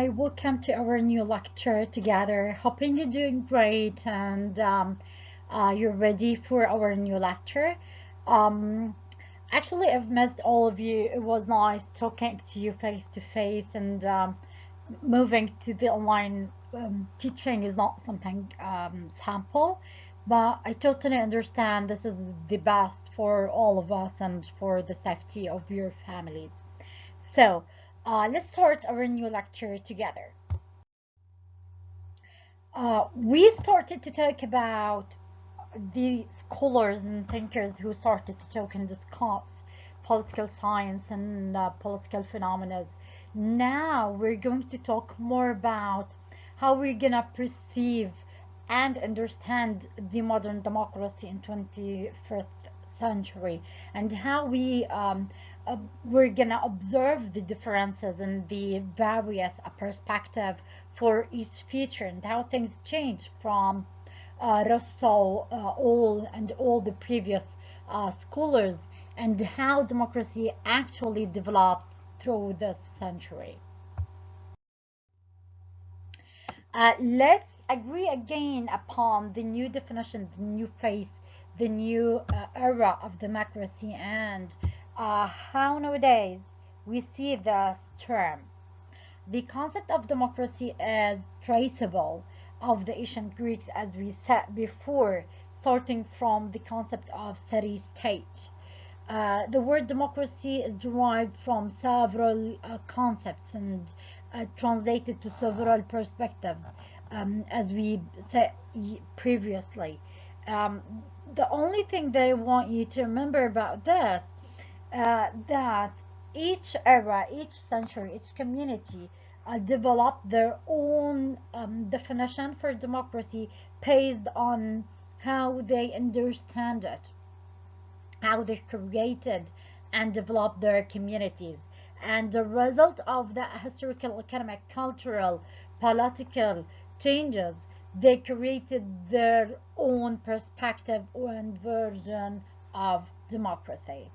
Hi, welcome to our new lecture together. Hoping you're doing great and you're ready for our new lecture. Um, Actually, I've missed all of you. It was nice talking to you face to face, and moving to the online teaching is not something sample, but I totally understand this is the best for all of us and for the safety of your families. So, let's start our new lecture together. We started to talk about the scholars and thinkers who started to talk and discuss political science and political phenomena. Now we're going to talk more about how we're gonna perceive and understand the modern democracy in 21st century, and how we're gonna observe the differences in the various perspective for each feature, and how things change from Rousseau, all the previous scholars, and how democracy actually developed through this century. Let's agree again upon the new definition, the new face, the new era of democracy, and how nowadays we see this term. The concept of democracy is traceable of the ancient Greeks, as we said before, starting from the concept of city-state. The word democracy is derived from several concepts and translated to several perspectives, as we said previously. Um, the only thing that I want you to remember about this, that each era, each century, each community developed their own definition for democracy based on how they understand it, how they created and developed their communities. And the result of the historical, economic, cultural, political changes, they created their own perspective and version of democracy.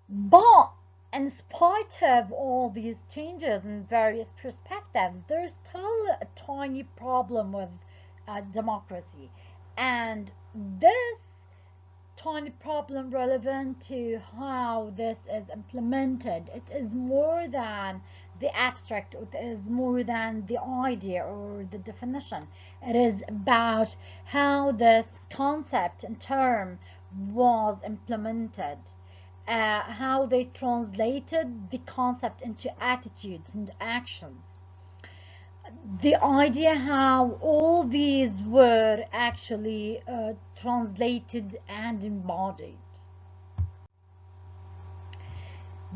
But in spite of all these changes and various perspectives, there's still a tiny problem with democracy. And this tiny problem relevant to how this is implemented. It is more than the abstract, it is more than the idea or the definition. It is about how this concept and term was implemented, how they translated the concept into attitudes and actions, the idea how all these were actually translated and embodied.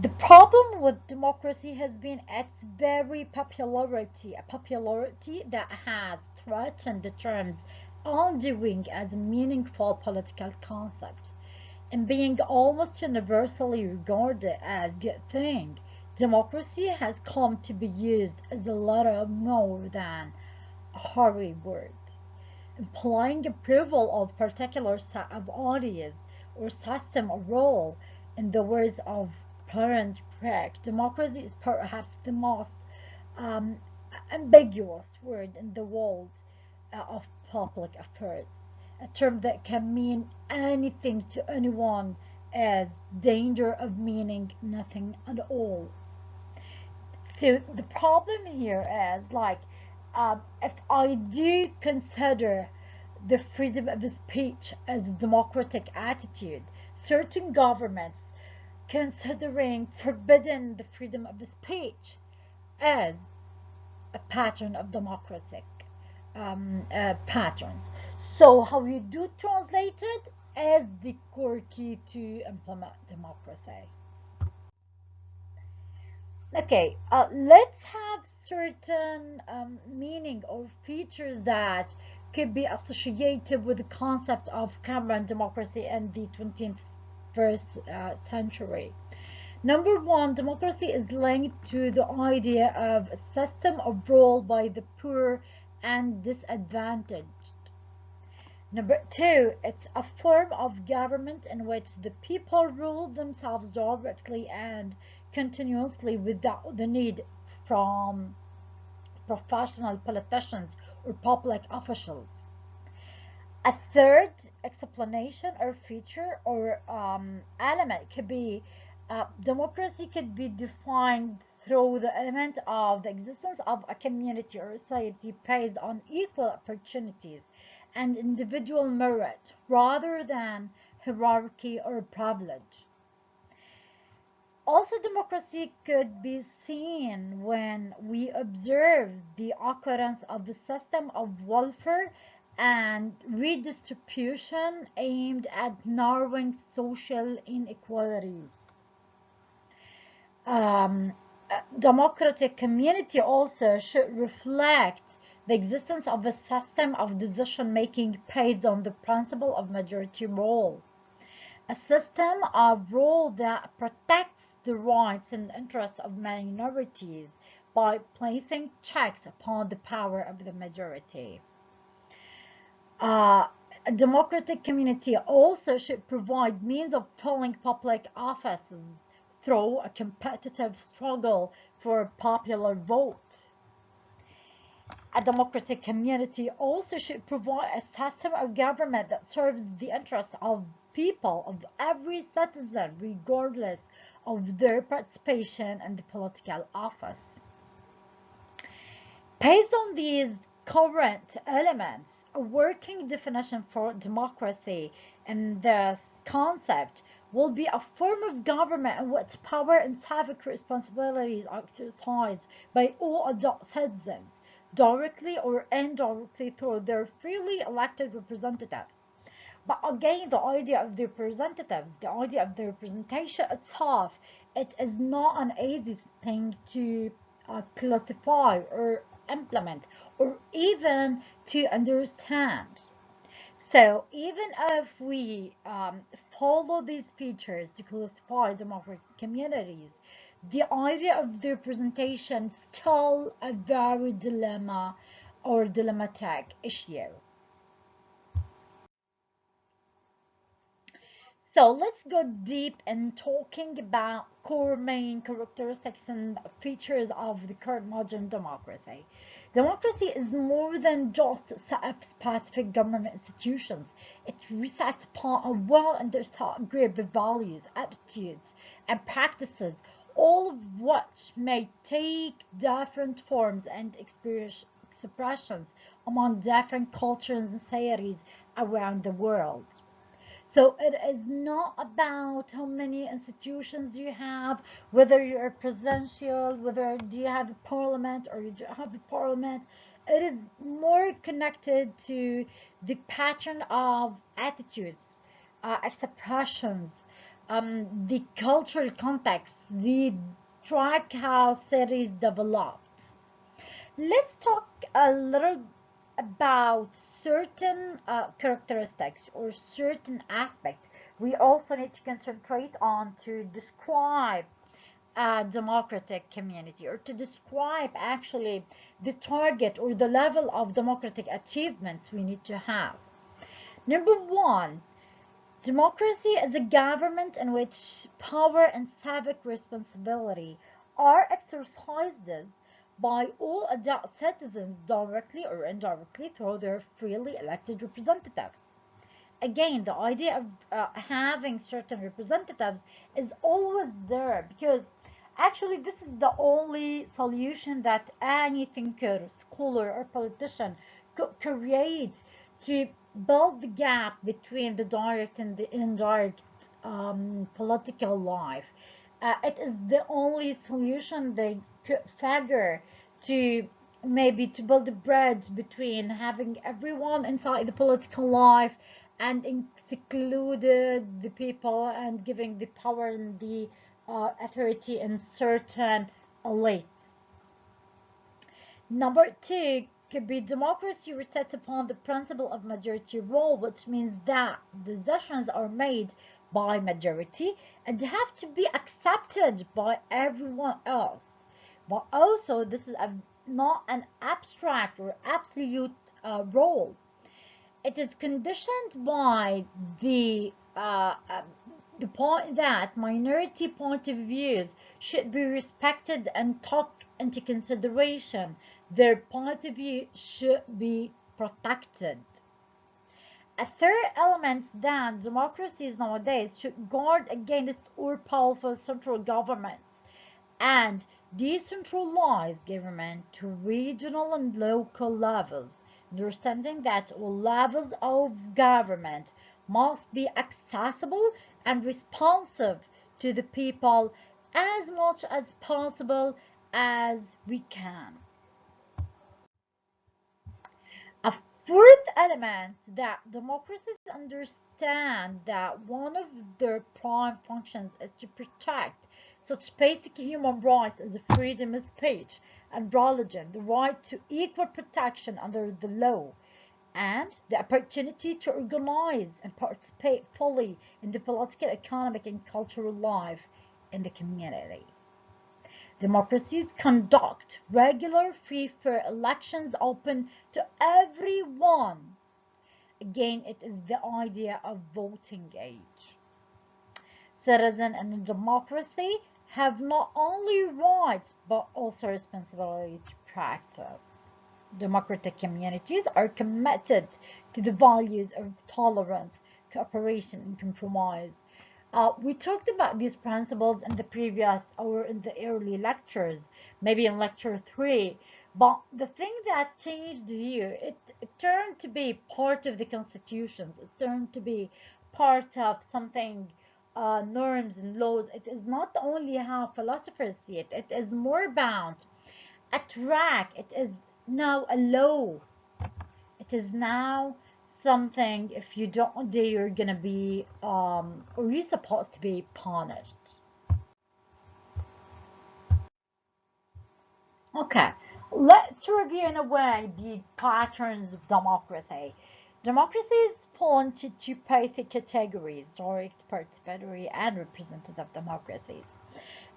The problem with democracy has been its very popularity, a popularity that has threatened the term's undoing as a meaningful political concept, and being almost universally regarded as a good thing. Democracy has come to be used as a little more than a horary word, implying approval of particular set of ideas or system or role. In the words of Parent Craig, democracy is perhaps the most um, ambiguous word in the world of public affairs. A term that can mean anything to anyone as danger of meaning nothing at all. So the problem here is like, if I do consider the freedom of speech as a democratic attitude, certain governments considering forbidding the freedom of speech as a pattern of democratic patterns. So how you do translate it as the core key to implement democracy. Okay, let's have certain meaning or features that could be associated with the concept of Cameron democracy in the 21st century. Number one, democracy is linked to the idea of a system of rule by the poor and disadvantaged. Number two, it's a form of government in which the people rule themselves directly and continuously without the need from professional politicians or public officials. A third explanation or feature or element could be democracy could be defined through the element of the existence of a community or society based on equal opportunities and individual merit rather than hierarchy or privilege. Also, democracy could be seen when we observe the occurrence of a system of welfare and redistribution aimed at narrowing social inequalities. A democratic community also should reflect the existence of a system of decision making based on the principle of majority rule, a system of rule that protects the rights and interests of minorities by placing checks upon the power of the majority. A democratic community also should provide means of filling public offices through a competitive struggle for popular vote. A democratic community also should provide a system of government that serves the interests of people, of every citizen, regardless of their participation in the political office. Based on these current elements, a working definition for democracy in this concept will be a form of government in which power and civic responsibilities are exercised by all adult citizens, directly or indirectly through their freely elected representatives. But again, the idea of the representatives, the idea of the representation itself, it is not an easy thing to classify or implement or even to understand. So even if we follow these features to classify democratic communities, the idea of the representation still a very dilemma or dilemmatic issue. So let's go deep in talking about core main characteristics and features of the current modern democracy. Democracy is more than just a set of specific government institutions. It resets upon a well understood group of values, attitudes, and practices, all of which may take different forms and expressions among different cultures and societies around the world. So it is not about how many institutions you have, whether you're presidential, whether do you have a parliament or you don't have a parliament. It is more connected to the pattern of attitudes, expressions, the cultural context, the track how cities developed. Let's talk a little about certain characteristics or certain aspects we also need to concentrate on to describe a democratic community or to describe actually the target or the level of democratic achievements we need to have. Number one, democracy is a government in which power and civic responsibility are exercised by all adult citizens directly or indirectly through their freely elected representatives. Again, the idea of having certain representatives is always there because actually this is the only solution that any thinker, scholar, or politician could create to build the gap between the direct and the indirect political life. It is the only solution they could figure to maybe to build a bridge between having everyone inside the political life and excluded the people and giving the power and the authority in certain elites. Number two could be democracy resets upon the principle of majority rule, which means that decisions are made by majority and have to be accepted by everyone else. But also, this is not an abstract or absolute role. It is conditioned by the uh, uh, the point that minority point of views should be respected and taken into consideration. Their point of view should be protected. A third element that democracies nowadays should guard against all powerful central governments and decentralize government to regional and local levels, understanding that all levels of government must be accessible and responsive to the people as much as possible as we can. A fourth element that democracies understand that one of their prime functions is to protect such basic human rights as freedom of speech and religion, the right to equal protection under the law, and the opportunity to organize and participate fully in the political, economic, and cultural life in the community. Democracies conduct regular, free, fair elections open to everyone. Again, it is the idea of voting age. Citizens in a democracy have not only rights but also responsibilities to practice. Democratic communities are committed to the values of tolerance, cooperation, and compromise. We talked about these principles in the previous or in the early lectures, maybe in lecture 3. But the thing that changed here, it turned to be part of the constitutions. It turned to be part of something, norms and laws. It is not only how philosophers see it. It is more bound. A track. It is now a law. It is now something, if you don't do, you're gonna be or you're supposed to be punished. Okay, let's review in a way the patterns of democracy. Democracies fall into two basic categories: direct, participatory, and representative democracies.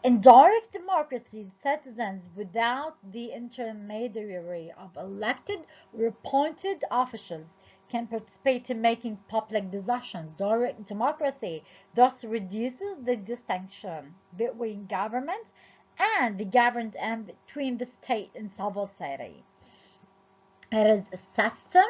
In direct democracies, citizens, without the intermediary of elected or appointed officials, can participate in making public decisions. Direct democracy thus reduces the distinction between government and the governed and between the state and civil society. It is a system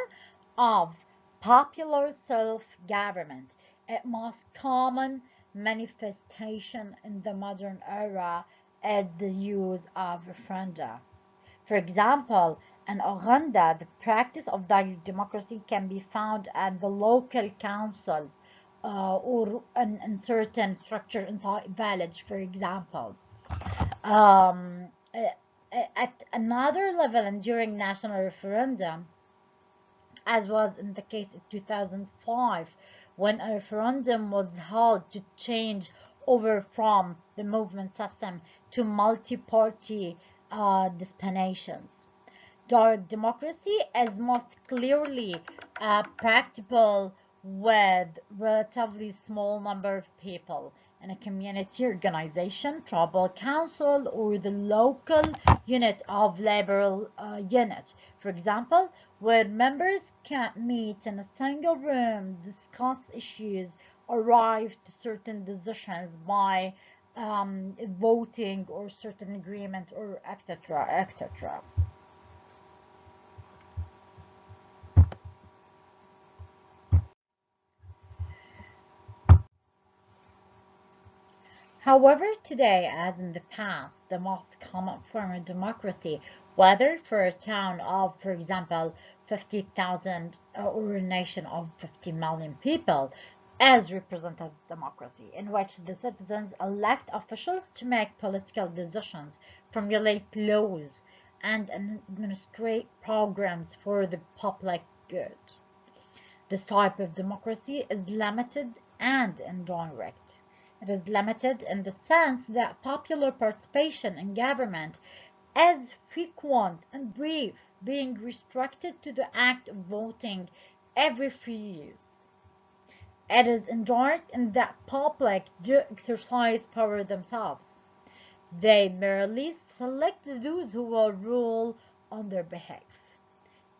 of popular self-government. Its most common manifestation in the modern era is the use of referenda. For example, in Uganda, the practice of direct democracy can be found at the local council, or in certain structure inside village, for example. Um, at another level, and during national referendum, as was in the case in 2005, when a referendum was held to change over from the movement system to multi-party dispensations. Direct democracy is most clearly practicable with relatively small number of people in a community organization, tribal council, or the local unit of labor unit. For example, where members can meet in a single room, discuss issues, arrive to certain decisions by voting or certain agreement, or etc., etc. However, today, as in the past, the most common form of democracy, whether for a town of, for example, 50,000 or a nation of 50 million people, is representative democracy, in which the citizens elect officials to make political decisions, formulate laws, and administrate programs for the public good. This type of democracy is limited and indirect. It is limited in the sense that popular participation in government is frequent and brief, being restricted to the act of voting every few years. It is indirect in that public do exercise power themselves. They merely select those who will rule on their behalf.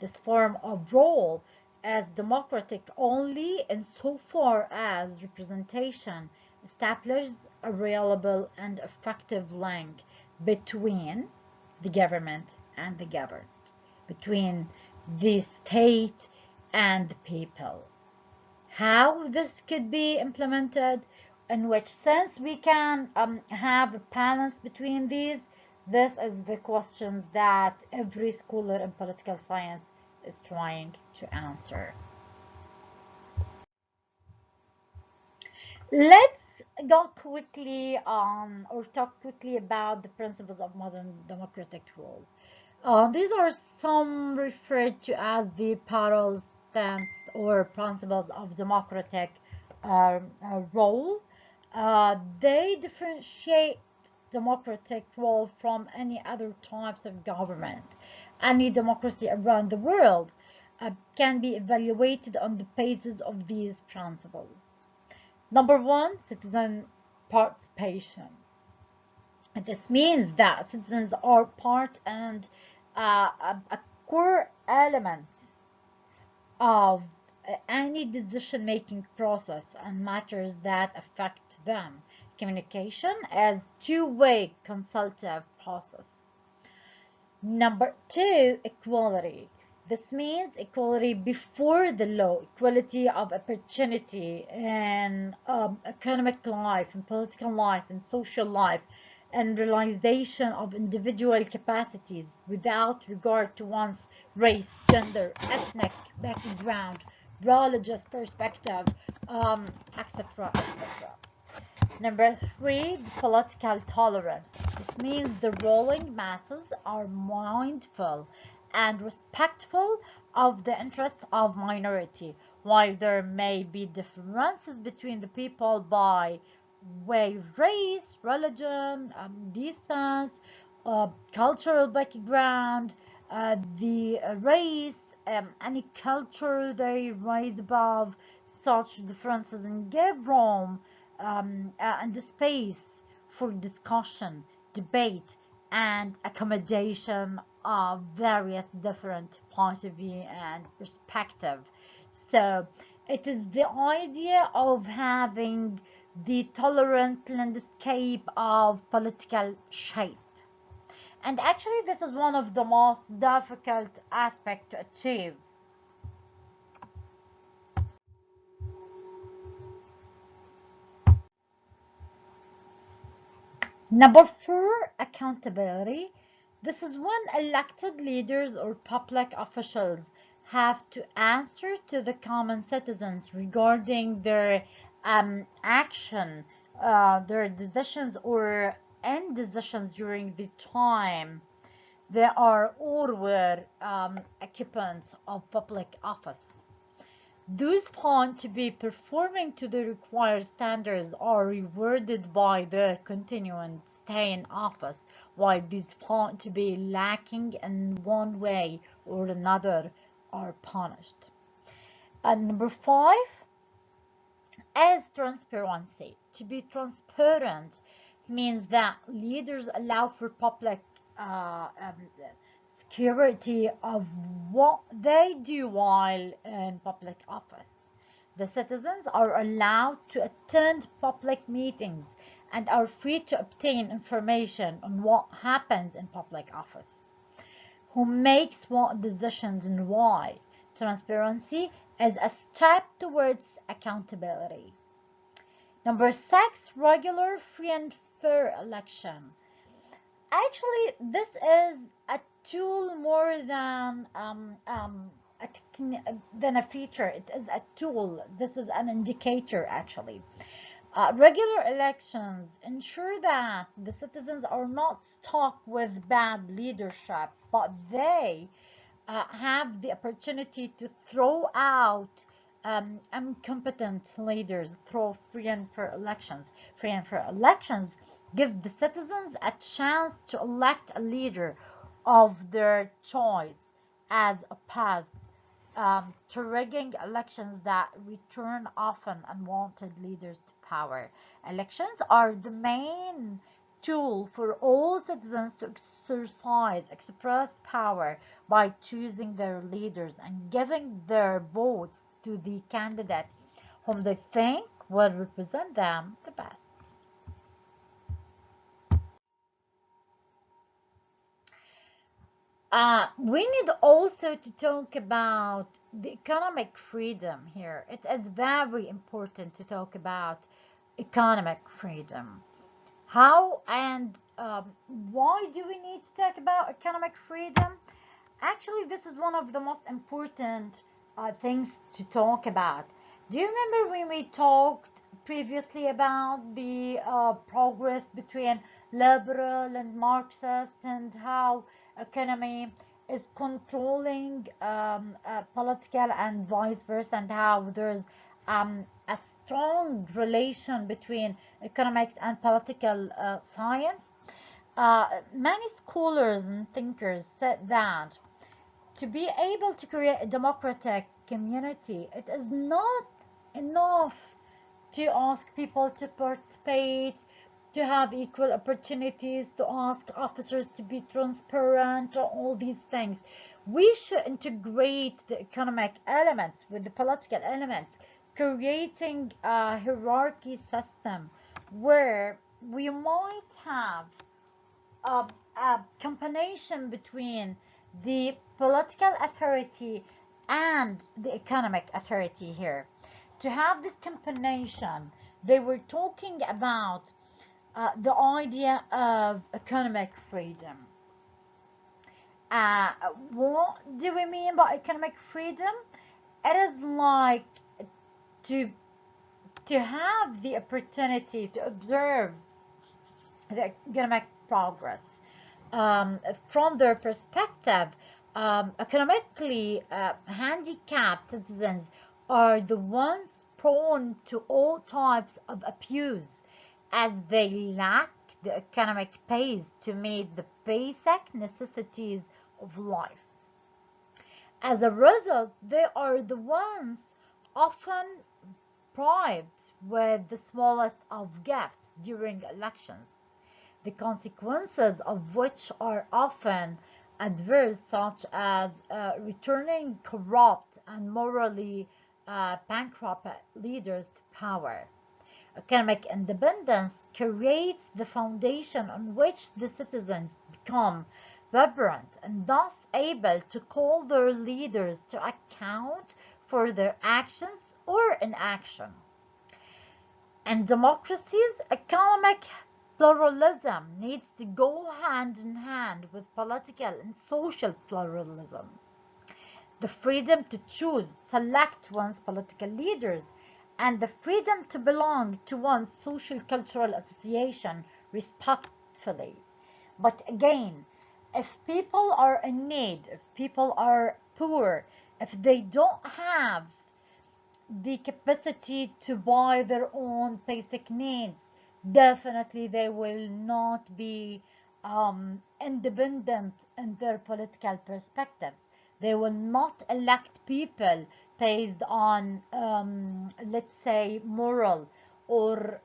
This form of rule as democratic only insofar as representation establishes a reliable and effective link between the government and the governed, between the state and the people. How this could be implemented, in which sense we can have a balance between these, this is the questions that every scholar in political science is trying to answer. Let's go quickly on or talk quickly about the principles of modern democratic rule. These are some referred to as the parallel stance or principles of democratic role. They differentiate democratic role from any other types of government. Any democracy around the world can be evaluated on the basis of these principles. Number one, citizen participation. This means that citizens are part and a core element of any decision-making process and matters that affect them. Communication as two-way consultative process. Number two, equality. This means equality before the law, equality of opportunity in economic life, and political life, and social life, and realization of individual capacities without regard to one's race, gender, ethnic background, religious perspective, etc., etc. Number three, political tolerance. This means the ruling masses are mindful and respectful of the interests of minority. While there may be differences between the people by way of race, religion, distance, cultural background, the race, any culture they rise above, such differences and give room and the space for discussion, debate, and accommodation of various different points of view and perspective. So it is the idea of having the tolerant landscape of political shape. And actually, this is one of the most difficult aspects to achieve. Number four, accountability. This is when elected leaders or public officials have to answer to the common citizens regarding their action, their decisions or indecisions during the time they are or were occupants of public office. Those found to be performing to the required standards are rewarded by their continuing stay in office, while those found to be lacking in one way or another are punished. And number five is transparency. To be transparent means that leaders allow for public security of what they do while in public office. The citizens are allowed to attend public meetings and are free to obtain information on what happens in public office, who makes what decisions and why. Transparency is a step towards accountability. Number six, regular, free, and fair election. Actually, this is a tool more than a feature. It is a tool. This is an indicator, actually. Regular elections ensure that the citizens are not stuck with bad leadership, but they have the opportunity to throw out incompetent leaders through free and fair elections. Free and fair elections give the citizens a chance to elect a leader of their choice as opposed to rigging elections that return often unwanted leaders to power. Elections are the main tool for all citizens to express power by choosing their leaders and giving their votes to the candidate whom they think will represent them the best. We need also to talk about the economic freedom here. It is very important to talk about economic freedom. How and why do we need to talk about economic freedom? Actually, this is one of the most important things to talk about. Do you remember when we talked previously about the progress between liberal and Marxist and how economy is controlling political and vice versa, and how there's a strong relation between economics and political science? Many scholars and thinkers said that to be able to create a democratic community, it is not enough to ask people to participate, to have equal opportunities, to ask officers to be transparent, or all these things. We should integrate the economic elements with the political elements, creating a hierarchy system where we might have a, a combination between the political authority and the economic authority here. To have this combination, they were talking about the idea of economic freedom. Uh, what do we mean by economic freedom? It is like to to have the opportunity to observe the economic progress from their perspective. Economically handicapped citizens are the ones prone to all types of abuse, as they lack the economic base to meet the basic necessities of life. As a result, they are the ones often bribed with the smallest of gifts during elections, the consequences of which are often adverse, such as returning corrupt and morally bankrupt leaders to power. Economic independence creates the foundation on which the citizens become vibrant and thus able to call their leaders to account for their actions or inaction. In democracies, economic pluralism needs to go hand in hand with political and social pluralism. The freedom to choose, select one's political leaders, and the freedom to belong to one's social cultural association respectfully. But again, if people are in need, if people are poor, if they don't have the capacity to buy their own basic needs, definitely they will not be independent in their political perspectives. They will not elect people based on, let's say, moral or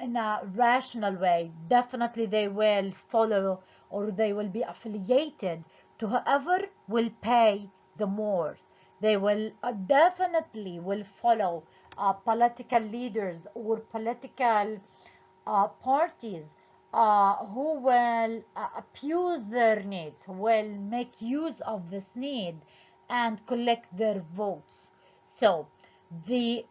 in a rational way. Definitely they will follow, or they will be affiliated to whoever will pay the more. They will definitely will follow political leaders or political parties who will abuse their needs, who will make use of this need and collect their votes. So the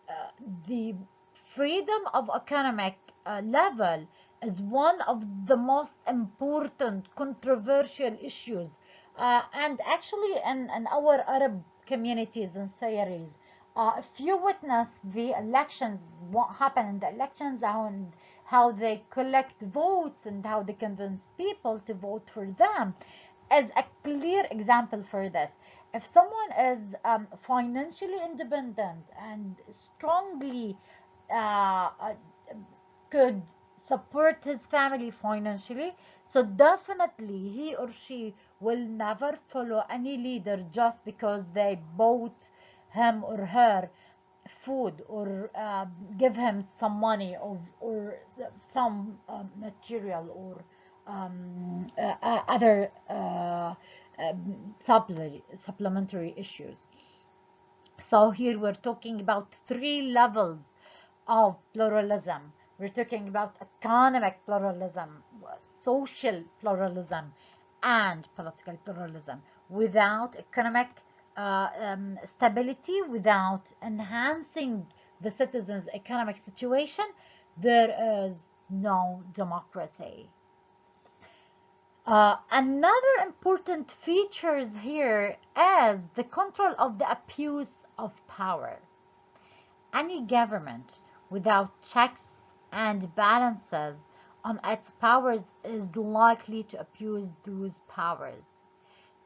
freedom of economic level is one of the most important controversial issues, and actually in our Arab communities and sayyaris, if you witness the elections, what happened in the elections, how they collect votes and how they convince people to vote for them, is a clear example for this. If someone is financially independent and strongly uh, could support his family financially, so definitely he or she will never follow any leader just because they bought him or her food, or give him some money, or some material, or other supplementary issues. So here we're talking about three levels of pluralism. We're talking about economic pluralism, social pluralism, and political pluralism. Without economic stability, without enhancing the citizens' economic situation, there is no democracy. Another important features here is the control of the abuse of power. Any government without checks and balances on its powers is likely to abuse those powers.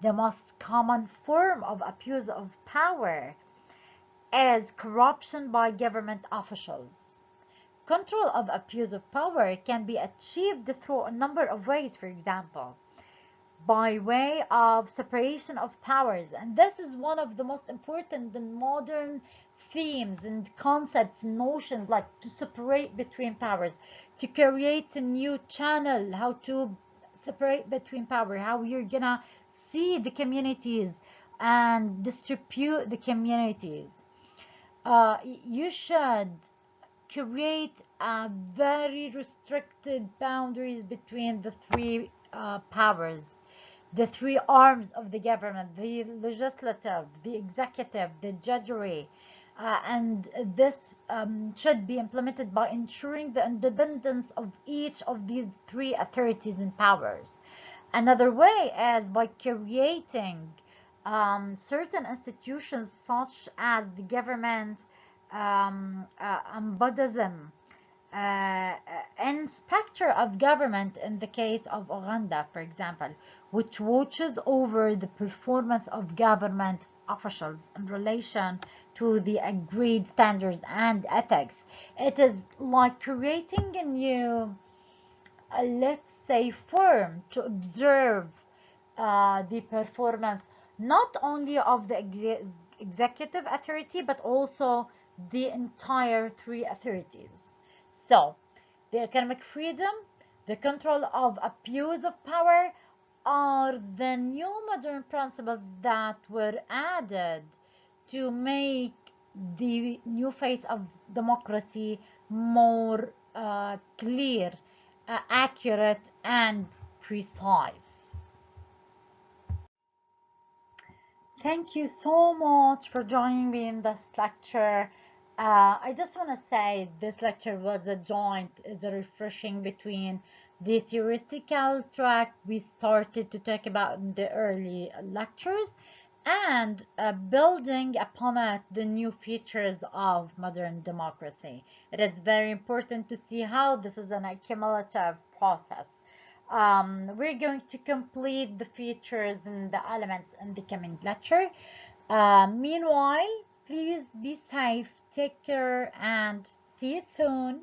The most common form of abuse of power is corruption by government officials. Control of abuse of power can be achieved through a number of ways, for example, by way of separation of powers. And this is one of the most important and modern themes and concepts, notions, like to separate between powers, to create a new channel, how to separate between power, how you're gonna see the communities and distribute the communities. You should create a very restricted boundaries between the three powers, the three arms of the government, the legislative, the executive, the judiciary, and this should be implemented by ensuring the independence of each of these three authorities and powers. Another way is by creating certain institutions such as the government ombudsman, inspector of government in the case of Uganda, for example, which watches over the performance of government officials in relation to the agreed standards and ethics. It is like creating a new, let's say, firm to observe the performance not only of the executive authority but also the entire three authorities. So, the economic freedom, the control of abuse of power are the new modern principles that were added to make the new face of democracy more clear, accurate, and precise. Thank you so much for joining me in this lecture. I just want to say this lecture was a joint, is a refreshing between the theoretical track we started to talk about in the early lectures and building upon it the new features of modern democracy. It is very important to see how this is an accumulative process. We're going to complete the features and the elements in the coming lecture. Meanwhile, please be safe, take care, and see you soon.